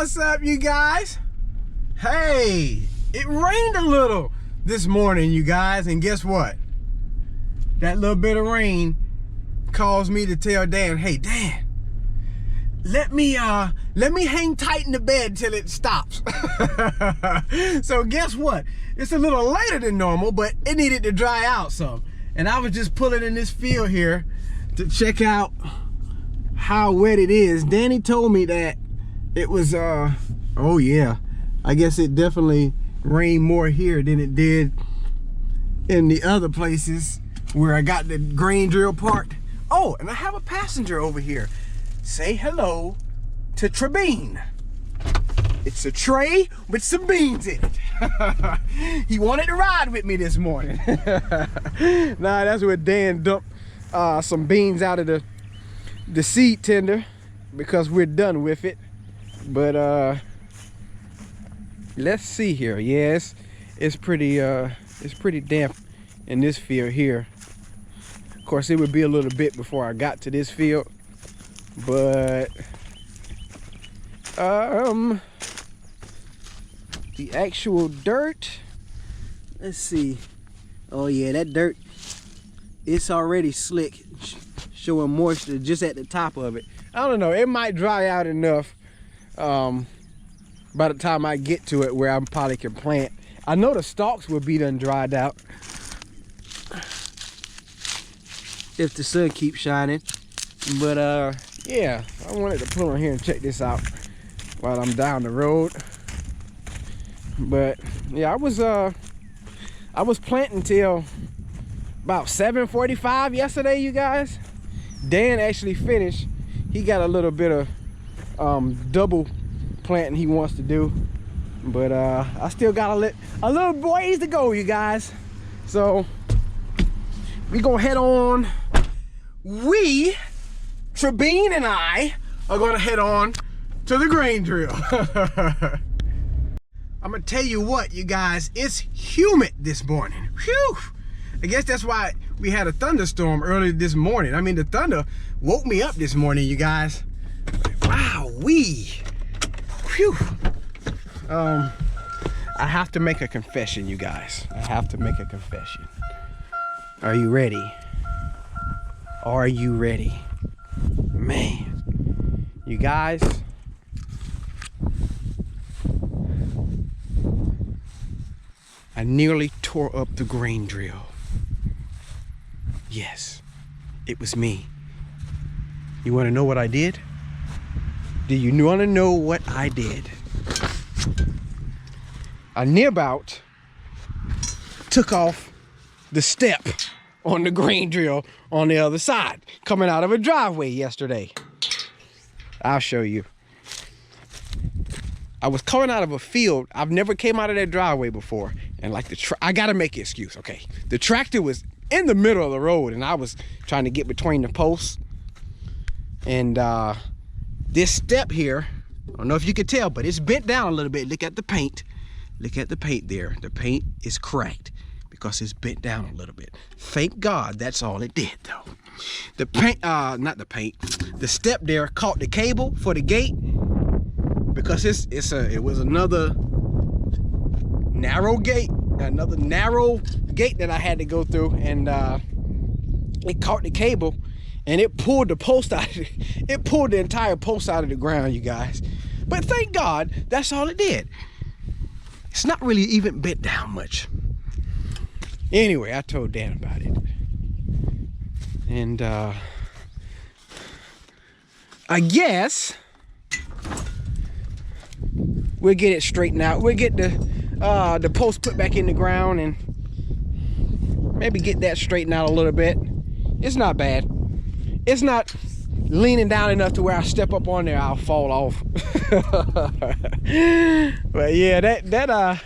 What's up, you guys? Hey, it rained a little this morning, you guys, and guess what? That little bit of rain caused me to tell Dan, hey Dan, let me hang tight in the bed till it stops. So guess what? It's a little later than normal, but it needed to dry out some. And I was just pulling in this field here to check out how wet it is. Danny told me that it was oh yeah, I guess it definitely rained more here than it did in the other places where I got the grain drill parked. Oh, and I have a passenger over here. Say hello to Tre'bean. It's a tray with some beans in it. He wanted to ride with me this morning. Nah, that's where Dan dumped some beans out of the seed tender because we're done with it. But let's see here. Yes, it's pretty damp in this field here. Of course, it would be a little bit before I got to this field, but the actual dirt, let's see. Oh yeah, that dirt, it's already slick, showing moisture just at the top of it. I don't know, it might dry out enough by the time I get to it where I probably can plant. I know the stalks will be done dried out if the sun keeps shining. But yeah, I wanted to pull on here and check this out while I'm down the road. But yeah, I was planting till about 7:45 yesterday, you guys. Dan actually finished. He got a little bit of double planting he wants to do, but I still got a little ways to go, you guys. So we gonna head on. Tre'bean and I are gonna head on to the grain drill. I'm gonna tell you what, you guys, it's humid this morning. Whew! I guess that's why we had a thunderstorm early this morning. I mean, the thunder woke me up this morning, you guys. Wow-wee. Whew. I have to make a confession, you guys. I have to make a confession. Are you ready? Are you ready? Man, you guys, I nearly tore up the grain drill. Yes, it was me. You want to know what I did? Do you want to know what I did? I near about took off the step on the grain drill on the other side, coming out of a driveway yesterday. I'll show you. I was coming out of a field. I've never came out of that driveway before. And like I gotta make an excuse, okay? The tractor was in the middle of the road and I was trying to get between the posts. And this step here, I don't know if you could tell, but it's bent down a little bit. Look at the paint. Look at the paint there. The paint is cracked because it's bent down a little bit. Thank God that's all it did though. The paint, not the paint, the step there caught the cable for the gate because it was another narrow gate that I had to go through, and it caught the cable and it pulled the post out of it pulled the entire post out of the ground, you guys. But thank God that's all it did. It's not really even bent down much. Anyway, I told Dan about it. And I guess we'll get it straightened out. We'll get the post put back in the ground and maybe get that straightened out a little bit. It's not bad. It's not leaning down enough to where I step up on there, I'll fall off. But yeah, that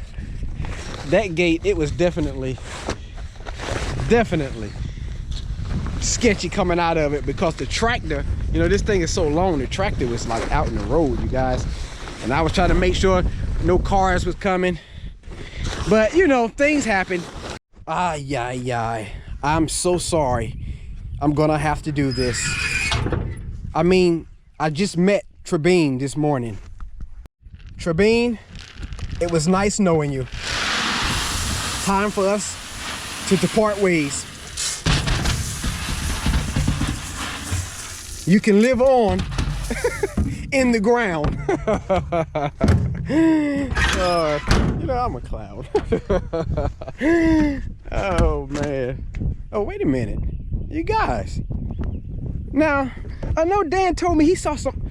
gate, it was definitely sketchy coming out of it because the tractor, you know, this thing is so long, the tractor was like out in the road, you guys. And I was trying to make sure no cars was coming. But you know, things happen. I'm so sorry. I'm gonna have to do this. I mean, I just met Tre'bean this morning. Tre'bean, it was nice knowing you. Time for us to depart ways. You can live on in the ground. You know, I'm a clown. Oh, man. Oh, wait a minute. You guys. Now, I know Dan told me he saw some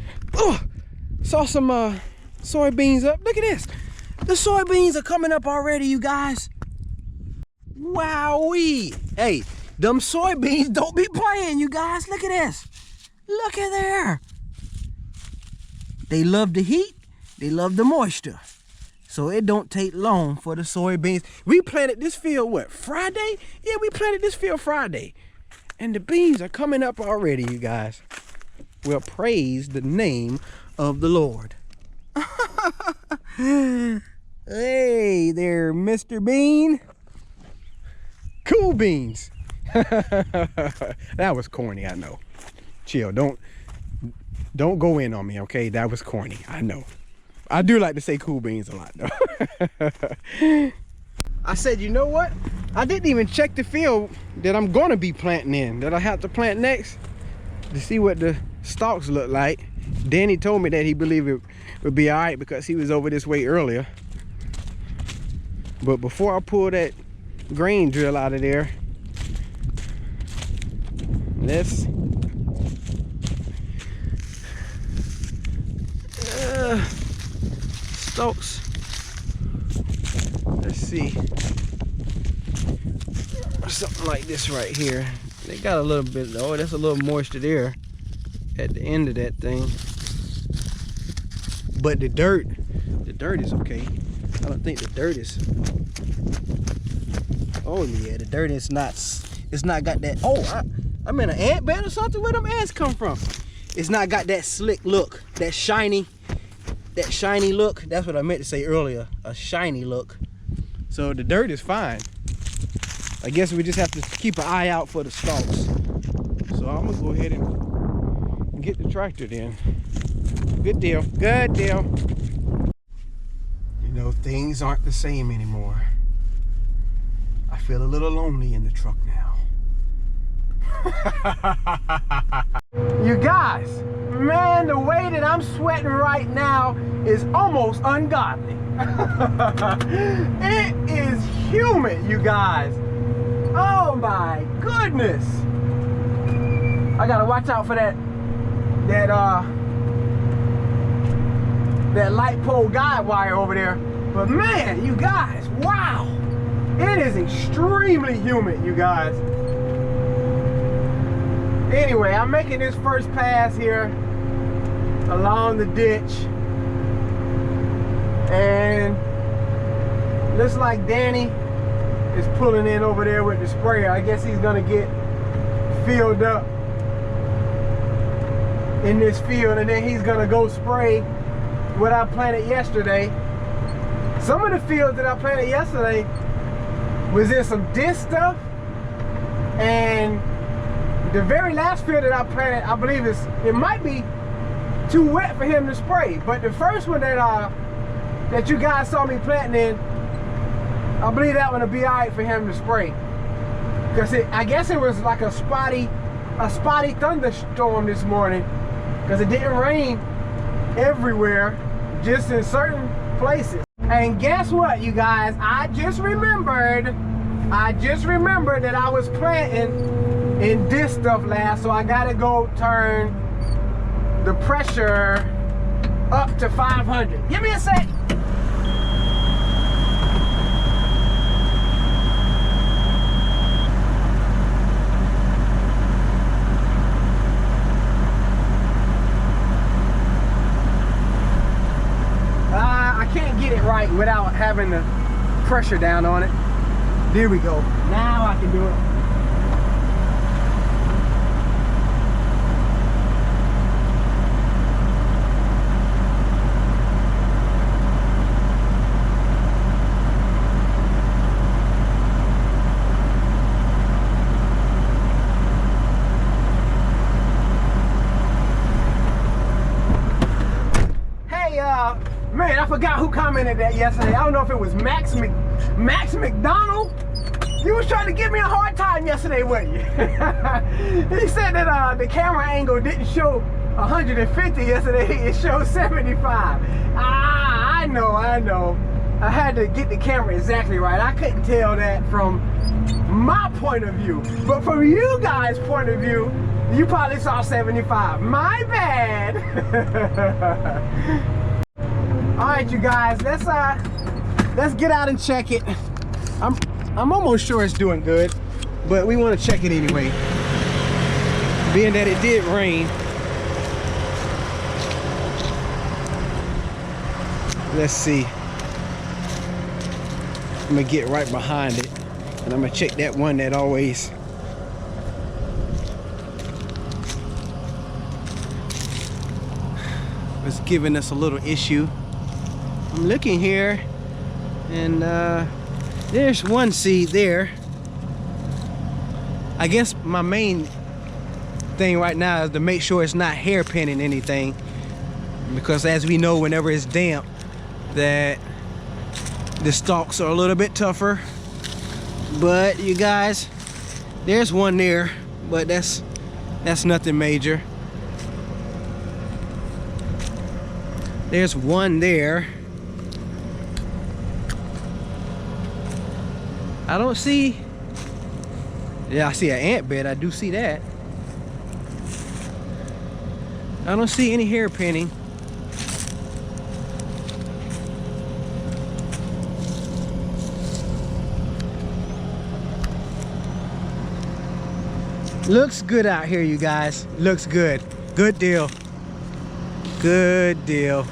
soybeans up. Look at this. The soybeans are coming up already, you guys. Wowee. Hey, them soybeans don't be playing, you guys. Look at this. Look at there. They love the heat. They love the moisture. So it don't take long for the soybeans. We planted this field, what, Friday? Yeah, we planted this field Friday. And the beans are coming up already, you guys. Well, praise the name of the Lord. Hey there, Mr. Bean. Cool beans. That was corny, I know. Chill, don't go in on me, okay? That was corny, I know. I do like to say cool beans a lot, though. I said, you know what? I didn't even check the field that I'm gonna be planting in, that I have to plant next, to see what the stalks look like. Danny told me that he believed it would be all right because he was over this way earlier. But before I pull that grain drill out of there, let's stalks. Let's see. Something like this right here. They got a little bit, oh, that's a little moisture there at the end of that thing. But the dirt is okay. I don't think the dirt is, oh yeah, the dirt is not, it's not got that, oh, I'm in an ant bed or something. Where them ants come from? It's not got that slick look, that shiny look. That's what I meant to say earlier, a shiny look. So the dirt is fine. I guess we just have to keep an eye out for the stalks. So I'm gonna go ahead and get the tractor then. Good deal, good deal. You know, things aren't the same anymore. I feel a little lonely in the truck now. You guys, man, the way that I'm sweating right now is almost ungodly. It is humid, you guys. Oh my goodness. I gotta watch out for that light pole guide wire over there. But man, you guys, wow. It is extremely humid, you guys. Anyway, I'm making this first pass here along the ditch. And looks like Danny is pulling in over there with the sprayer. I guess he's gonna get filled up in this field, and then he's gonna go spray what I planted yesterday. Some of the fields that I planted yesterday was in some disc stuff, and the very last field that I planted, I believe it might be too wet for him to spray. But the first one that you guys saw me planting in, I believe that one will be all right for him to spray. Because I guess it was like a spotty thunderstorm this morning, because it didn't rain everywhere, just in certain places. And guess what, you guys? I just remembered that I was planting in this stuff last, so I gotta go turn the pressure up to 500. Give me a sec. I can't get it right without having the pressure down on it. There we go. Now I can do it. Man, I forgot who commented that yesterday. I don't know if it was Max McDonald. You was trying to give me a hard time yesterday, wasn't you? He said that the camera angle didn't show 150 yesterday. It showed 75. I know. I had to get the camera exactly right. I couldn't tell that from my point of view. But from you guys' point of view, you probably saw 75. My bad. All right, you guys, let's get out and check it. I'm almost sure it's doing good, but we want to check it anyway. Being that it did rain. Let's see. I'm gonna get right behind it, and I'm gonna check that one that always was giving us a little issue. I'm looking here, and there's one seed there. I guess my main thing right now is to make sure it's not hairpinning anything, because as we know, whenever it's damp, that the stalks are a little bit tougher. But you guys, there's one there, but that's nothing major. There's one there. I don't see, yeah, I see an ant bed. I do see that. I don't see any hairpinning. Looks good out here, you guys. Looks good. Good deal. Good deal.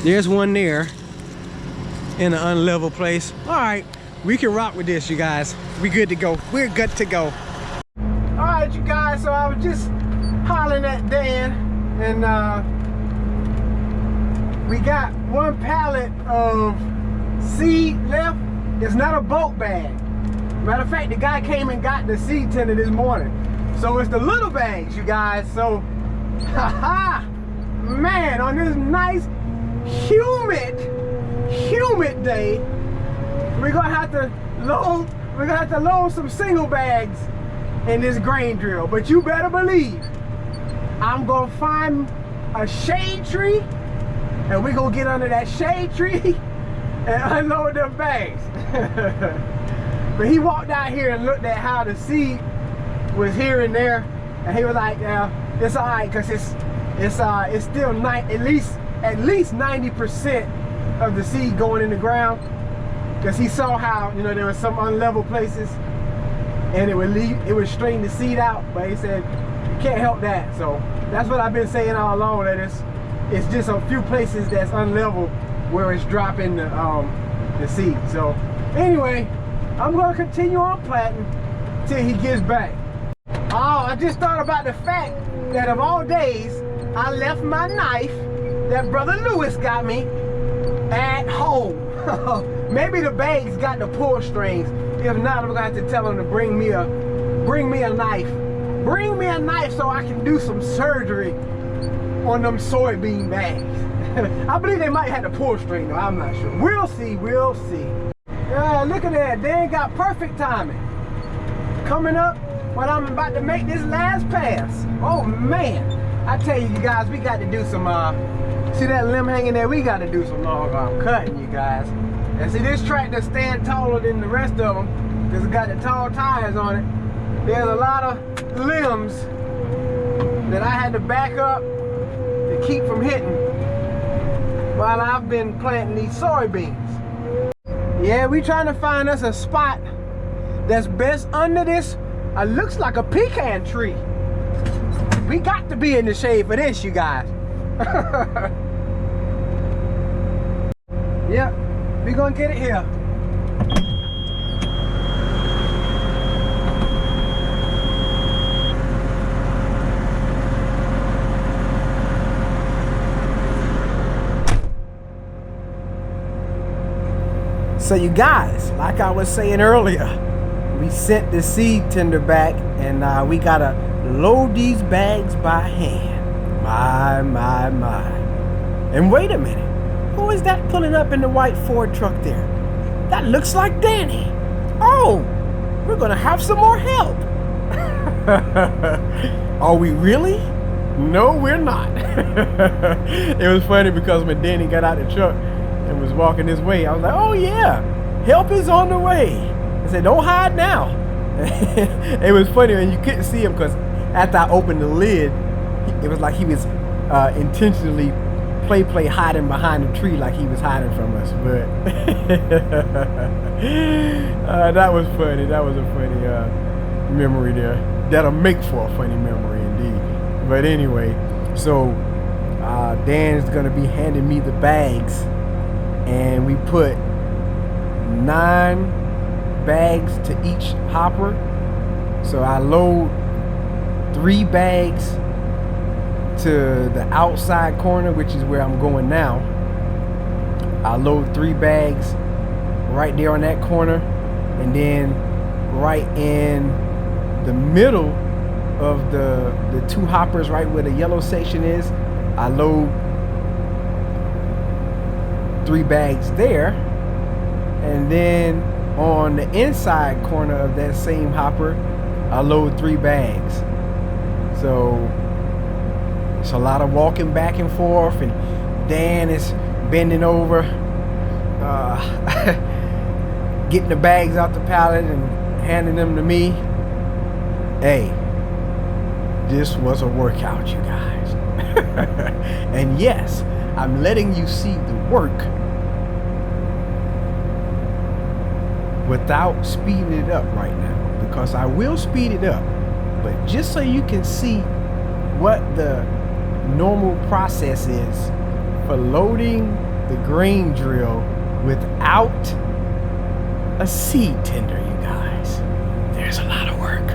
There's one there in an unlevel place. All right, we can rock with this, you guys. We good to go. We're good to go. All right, you guys, so I was just hollering at Dan, and we got one pallet of seed left. It's not a bulk bag. Matter of fact, the guy came and got the seed tender this morning. So it's the little bags, you guys. So, haha, man, on this nice, humid day, we're gonna have to load some single bags in this grain drill. But you better believe, I'm gonna find a shade tree, and we're gonna get under that shade tree and unload them bags. But he walked out here and looked at how the seed was here and there, and he was like, "Yeah, it's all right, cause it's still at least 90% of the seed going in the ground." Cause he saw how, you know, there were some unlevel places, and it would straighten the seed out. But he said you can't help that. So that's what I've been saying all along, that it's just a few places that's unlevel where it's dropping the seed. So anyway, I'm gonna continue on planting till he gets back. Oh, I just thought about the fact that of all days, I left my knife that Brother Lewis got me at home. Maybe the bags got the pull strings. If not, I'm gonna have to tell him to bring me a knife. Bring me a knife so I can do some surgery on them soybean bags. I believe they might have the pull string though, I'm not sure. We'll see, we'll see. Look at that, Dan got perfect timing. Coming up when I'm about to make this last pass. Oh man, I tell you guys, we got to do some, see that limb hanging there? We got to do some long arm cutting, you guys. And see, this tractor stand taller than the rest of them because it got the tall tires on it. There's a lot of limbs that I had to back up to keep from hitting while I've been planting these soybeans. Yeah, we trying to find us a spot that's best under this, looks like a pecan tree. We got to be in the shade for this, you guys. Yep, we gonna get it here. So you guys, like I was saying earlier, we sent the seed tender back, and we gotta load these bags by hand. My. And wait a minute, who is that pulling up in the white Ford truck there? That looks like Danny. Oh, we're gonna have some more help. Are we really? No, we're not. It was funny because when Danny got out the truck and was walking this way, I was like, oh yeah, help is on the way. I said, don't hide now. It was funny and you couldn't see him because after I opened the lid, it was like he was intentionally play hiding behind the tree like he was hiding from us. But that was funny. That was a funny memory there. That'll make for a funny memory indeed. But anyway, so Dan's gonna be handing me the bags, and we put 9 bags to each hopper. So I load 3 bags to the outside corner, which is where I'm going now. I load 3 bags right there on that corner, and then right in the middle of the 2 hoppers, right where the yellow section is, I load 3 bags there, and then on the inside corner of that same hopper, I load 3 bags. So it's a lot of walking back and forth, and Dan is bending over, getting the bags out the pallet and handing them to me. Hey, this was a workout, you guys. And yes, I'm letting you see the work without speeding it up right now, because I will speed it up, but just so you can see what the normal process is for loading the grain drill without a seed tender, you guys. There's a lot of work.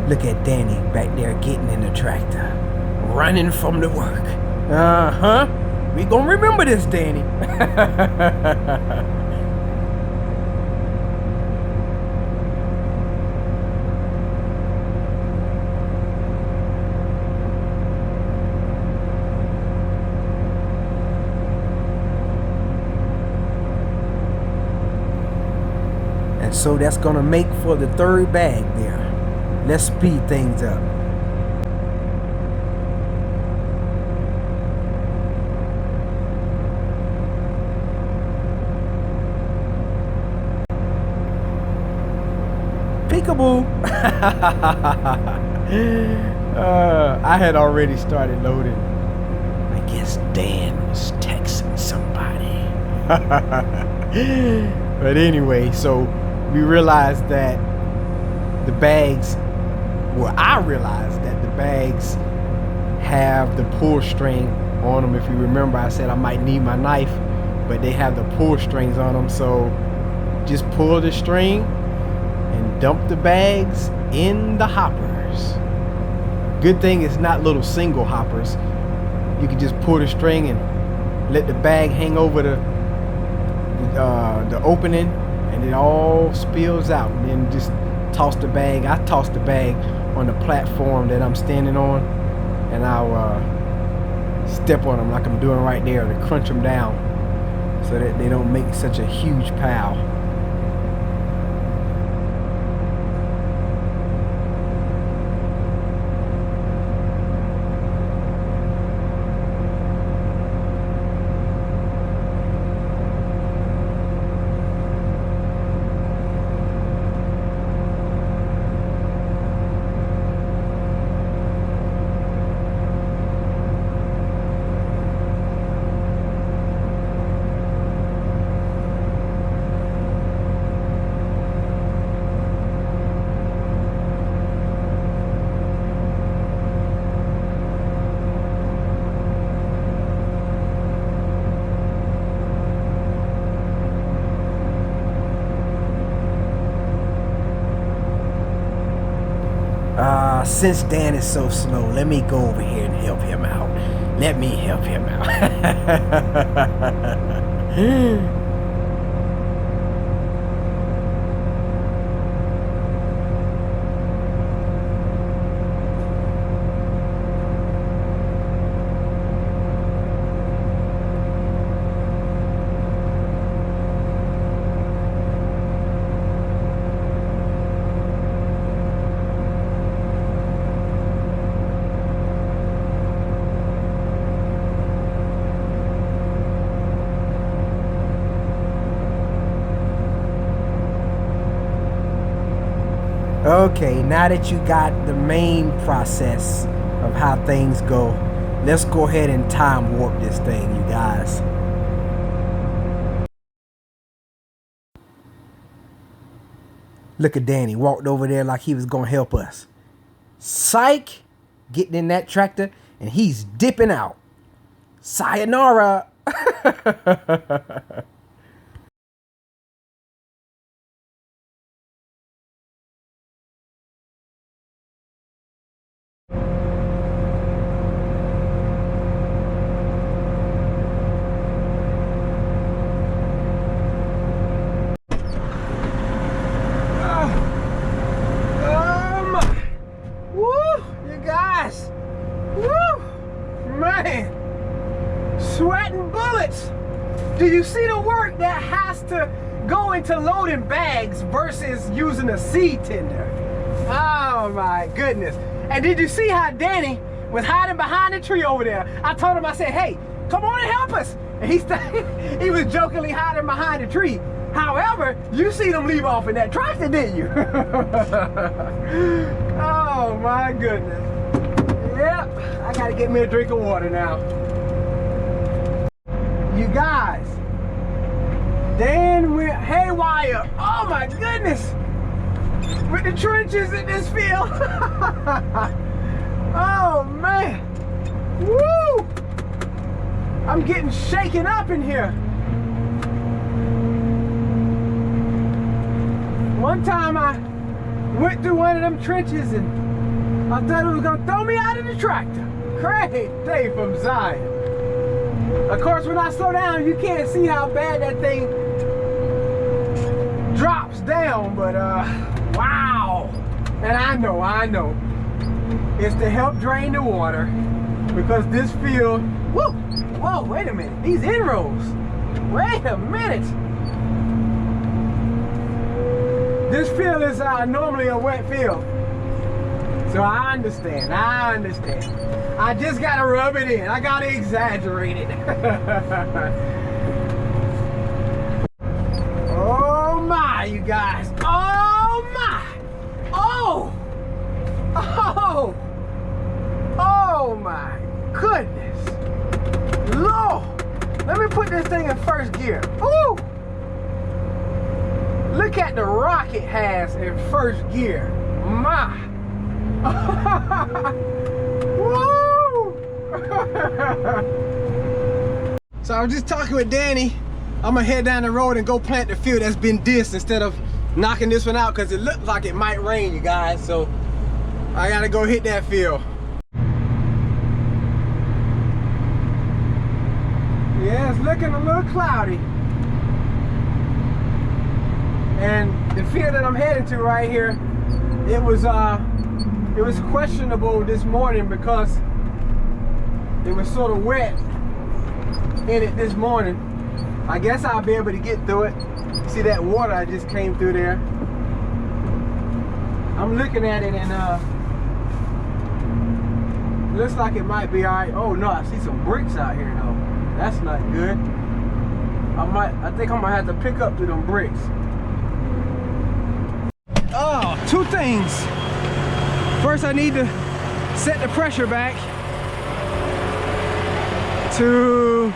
Look at Danny back there getting in the tractor, running from the work. Uh-huh. We gonna remember this, Danny. And so that's gonna make for the 3rd bag there. Let's speed things up. Peekaboo. I had already started loading. I guess Dan was texting somebody. But anyway, so we realized that the bags, well, I realized that the bags have the pull string on them. If you remember, I said I might need my knife, but they have the pull strings on them. So just pull the string and dump the bags in the hoppers. Good thing it's not little single hoppers. You can just pull the string and let the bag hang over the opening, and it all spills out, and then just toss the bag. I toss the bag on the platform that I'm standing on, and I'll step on them like I'm doing right there to crunch them down so that they don't make such a huge pile. Since Dan is so slow, let me go over here and help him out. Let me help him out. Okay, now that you got the main process of how things go, let's go ahead and time warp this thing, you guys. Look at Danny, walked over there like he was gonna help us. Psych! Getting in that tractor and he's dipping out. Sayonara! Sweating bullets. Do you see the work that has to go into loading bags versus using a seed tender? Oh my goodness. And did you see how Danny was hiding behind the tree over there? I told him, I said, hey, come on and help us. And he was jokingly hiding behind the tree. However, you seen him leave off in that tractor, didn't you? Oh my goodness. Yep, I gotta get me a drink of water now. You guys, Dan went haywire. Oh my goodness, with the trenches in this field. Oh man, woo! I'm getting shaken up in here. One time I went through one of them trenches and I thought it was gonna throw me out of the tractor. Great day from Zion. Of course, when I slow down, you can't see how bad that thing drops down, but wow. And I know. It's to help drain the water because this field, whoa, wait a minute. These inroads, wait a minute. This field is normally a wet field. So I understand. I just gotta rub it in. I gotta exaggerate it. Oh my, you guys. Oh my. Oh my goodness. Lord. Let me put this thing in first gear. Ooh. Look at the rock it has in first gear. My. Woo! So I was just talking with Danny. I'm gonna head down the road and go plant the field that's been dissed instead of knocking this one out because it looked like it might rain, you guys. So I gotta go hit that field. Yeah, it's looking a little cloudy. And the field that I'm heading to right here, it was questionable this morning because it was sort of wet in it this morning. I guess I'll be able to get through it. See that water I just came through there? I'm looking at it and looks like it might be all right. Oh no, I see some bricks out here though. That's not good. I think I might have to pick up through them bricks. Oh, two things. First, I need to set the pressure back to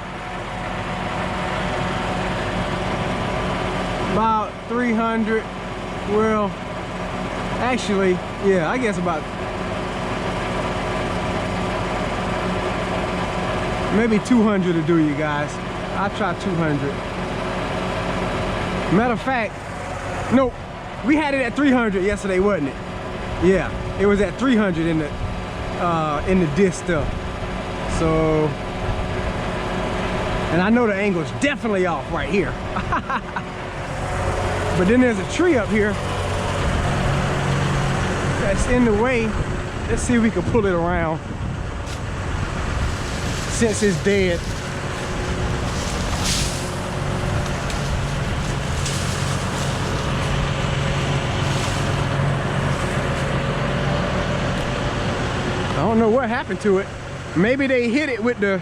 about 300. Well, actually, yeah, I guess about maybe 200 to do, you guys. I'll try 200. Matter of fact, nope, we had it at 300 yesterday, wasn't it? Yeah, it was at 300 in the disc stuff. So, and I know the angle's definitely off right here. But then there's a tree up here that's in the way. Let's see if we can pull it around since it's dead. I don't know what happened to it. Maybe they hit it with the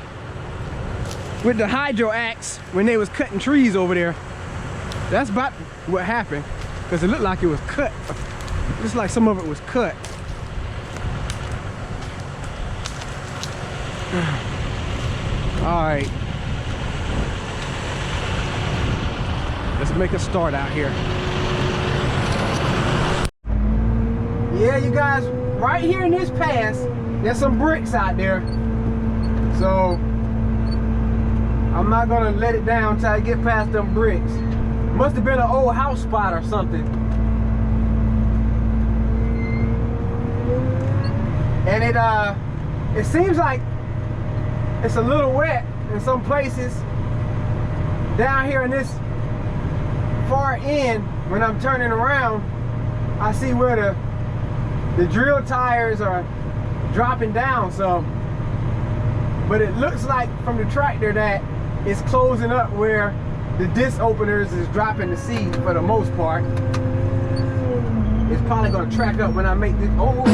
hydro axe when they was cutting trees over there. That's about what happened, because it looked like it was cut. Looks like some of it was cut. All right. Let's make a start out here. Yeah, you guys, right here in this pass, there's some bricks out there. So I'm not gonna let it down until I get past them bricks. Must have been an old house spot or something. And it seems like it's a little wet in some places. Down here in this far end, when I'm turning around, I see where the drill tires are dropping down some. But it looks like from the tractor that it's closing up where the disc openers is dropping the seed for the most part. It's probably gonna track up when I make this. Oh,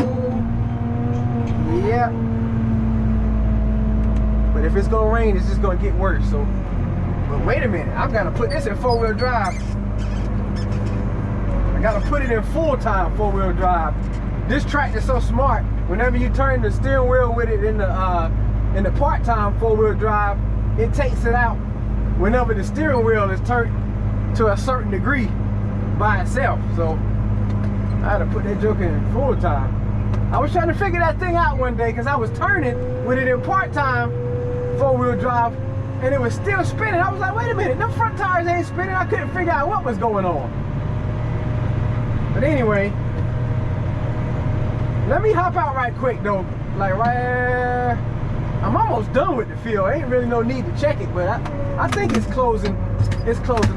yeah. But if it's gonna rain, it's just gonna get worse. So, but wait a minute, I've gotta put this in 4-wheel drive. I gotta put it in full-time 4-wheel drive. This tractor's so smart. Whenever you turn the steering wheel with it in the part-time 4-wheel drive, it takes it out whenever the steering wheel is turned to a certain degree by itself. So I had to put that joker in full-time. I was trying to figure that thing out one day because I was turning with it in part-time 4-wheel drive and it was still spinning. I was like, wait a minute, them front tires ain't spinning. I couldn't figure out what was going on. But anyway, let me hop out right quick though. Like I'm almost done with the field. Ain't really no need to check it, but I think it's closing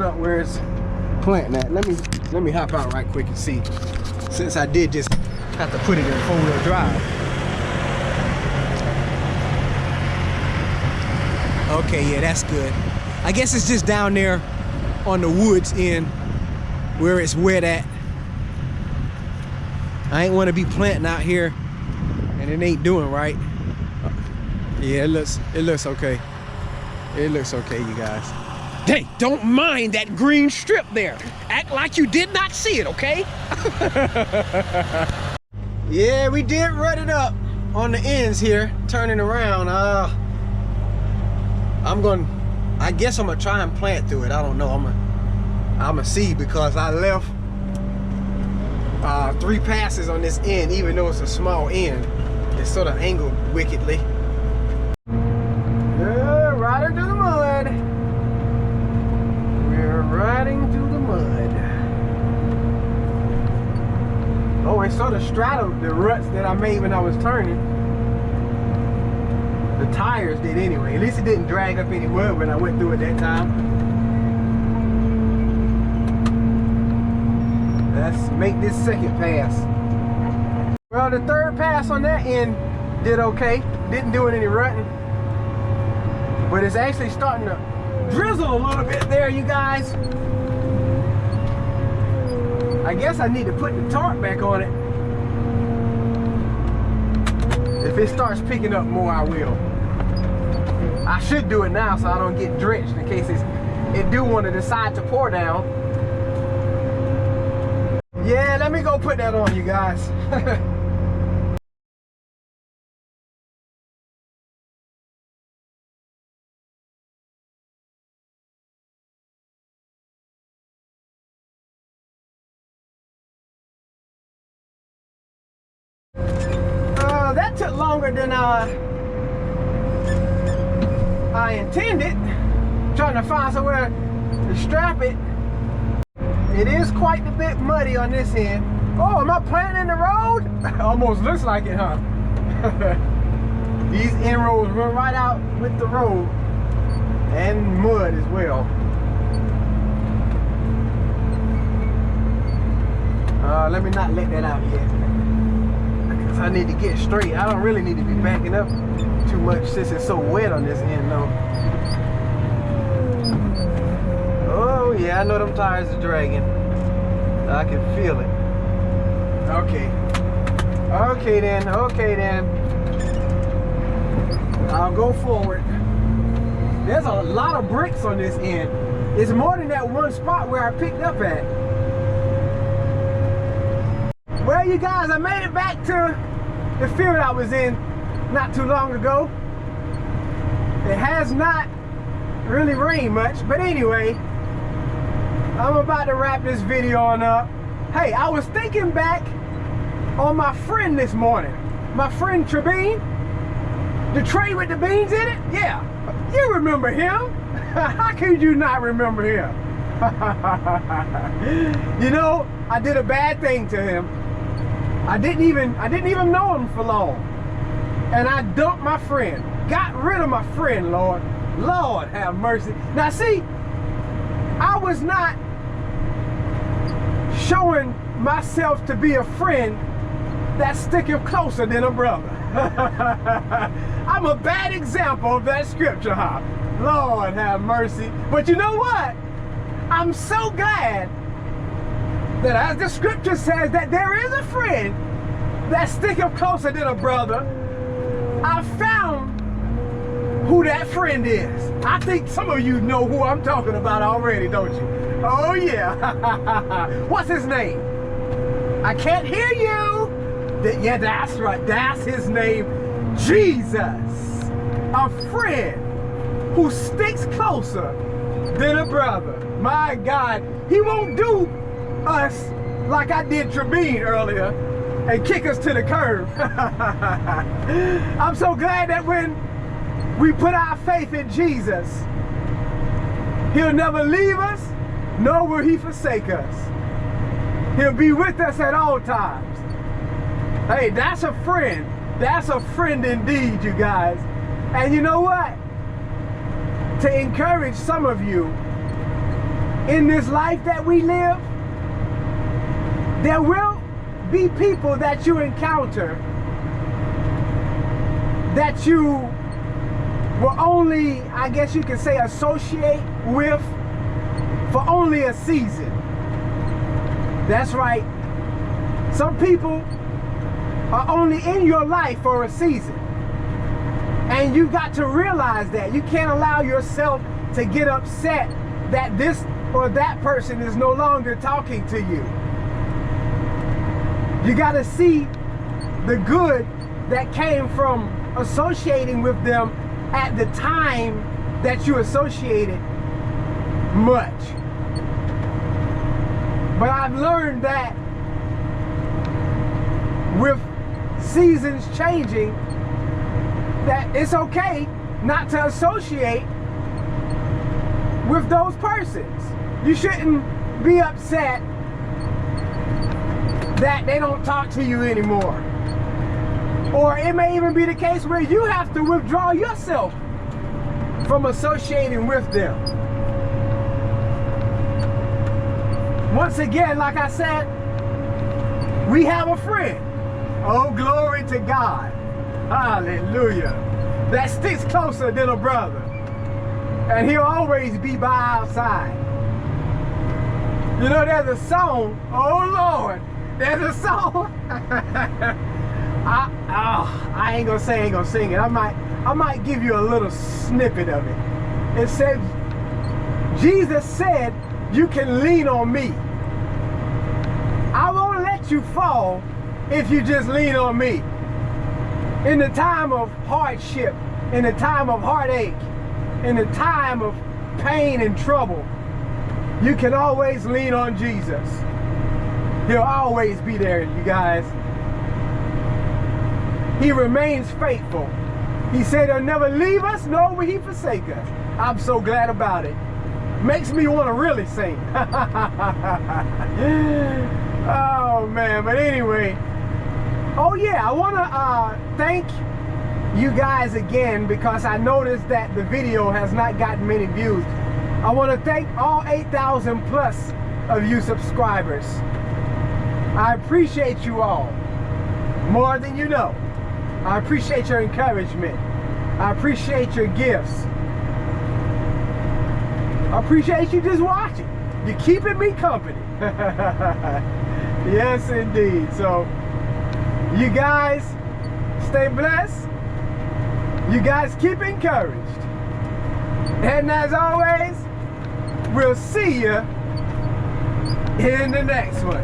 up where it's planting at. Let me hop out right quick and see. Since I did just have to put it in 4-wheel drive. Okay, yeah, that's good. I guess it's just down there on the woods end where it's wet at. I ain't want to be planting out here and it ain't doing right. Yeah, it looks okay. It looks okay, you guys. Hey, don't mind that green strip there. Act like you did not see it, okay? Yeah, we did rut it up on the ends here, turning around. I guess I'm gonna try and plant through it. I don't know. I'm gonna see, because I left 3 passes on this end, even though it's a small end. It's sort of angled wickedly. Yeah, right into the mud. We're riding through the mud. Oh, it sort of straddled the ruts that I made when I was turning. The tires did anyway. At least it didn't drag up any mud when I went through it that time. Let's make this second pass. Well, the third pass on that end did okay. Didn't do any rutting. But it's actually starting to drizzle a little bit there, you guys. I guess I need to put the tarp back on it. If it starts picking up more, I will. I should do it now so I don't get drenched in case it do want to decide to pour down. Yeah, let me go put that on, you guys. That took longer than I intended. Trying to find somewhere to strap it. It is quite a bit muddy on this end. Oh, am I planting in the road? Almost looks like it, huh? These end roads run right out with the road and mud as well. Let me not let that out yet. I need to get straight. I don't really need to be backing up too much since it's so wet on this end though. Oh yeah, I know them tires are dragging. I can feel it. Okay. Okay then, okay then. I'll go forward. There's a lot of bricks on this end. It's more than that one spot where I picked up at. Well, you guys, I made it back to the field I was in not too long ago. It has not really rained much, but anyway, I'm about to wrap this video on up. Hey, I was thinking back on my friend this morning. My friend Tre'bean, the tray with the beans in it? Yeah, you remember him. How could you not remember him? You know, I did a bad thing to him. I didn't even know him for long. And I dumped my friend. Got rid of my friend, Lord. Lord have mercy. Now see, I was not showing myself to be a friend that's sticking closer than a brother. I'm a bad example of that scripture, huh? Lord have mercy. But you know what? I'm so glad that as the scripture says that there is a friend that's sticking closer than a brother. I found who that friend is. I think some of you know who I'm talking about already, don't you? Oh yeah. What's his name? I can't hear you. Yeah, that's right. That's his name. Jesus. A friend who sticks closer than a brother. My God, he won't do us like I did Tre'bean earlier and kick us to the curb. I'm so glad that when we put our faith in Jesus, he'll never leave us, nor will he forsake us. He'll be with us at all times. Hey, that's a friend. That's a friend indeed, you guys. And you know what? To encourage some of you, in this life that we live, there will be people that you encounter that you will only, I guess you could say, associate with for only a season. That's right. Some people are only in your life for a season. And you got to realize that. You can't allow yourself to get upset that this or that person is no longer talking to you. You got to see the good that came from associating with them at the time that you associated much. But I've learned that with seasons changing, that it's okay not to associate with those persons. You shouldn't be upset that they don't talk to you anymore. Or it may even be the case where you have to withdraw yourself from associating with them. Once again, like I said, we have a friend. Oh, glory to God. Hallelujah. That sticks closer than a brother. And he'll always be by our side. You know, there's a song, oh Lord, there's a song. I ain't gonna sing it. I might give you a little snippet of it. It says, Jesus said, you can lean on me. I won't let you fall if you just lean on me. In the time of hardship, in the time of heartache, in the time of pain and trouble, you can always lean on Jesus. He'll always be there, you guys. He remains faithful. He said he'll never leave us, nor will he forsake us. I'm so glad about it. Makes me want to really sing. Oh man, but anyway. Oh yeah, I want to thank you guys again, because I noticed that the video has not gotten many views. I want to thank all 8,000 plus of you subscribers. I appreciate you all more than you know. I appreciate your encouragement. I appreciate your gifts. I appreciate you just watching. You're keeping me company. Yes, indeed. So, you guys stay blessed. You guys keep encouraged. And as always, we'll see you in the next one.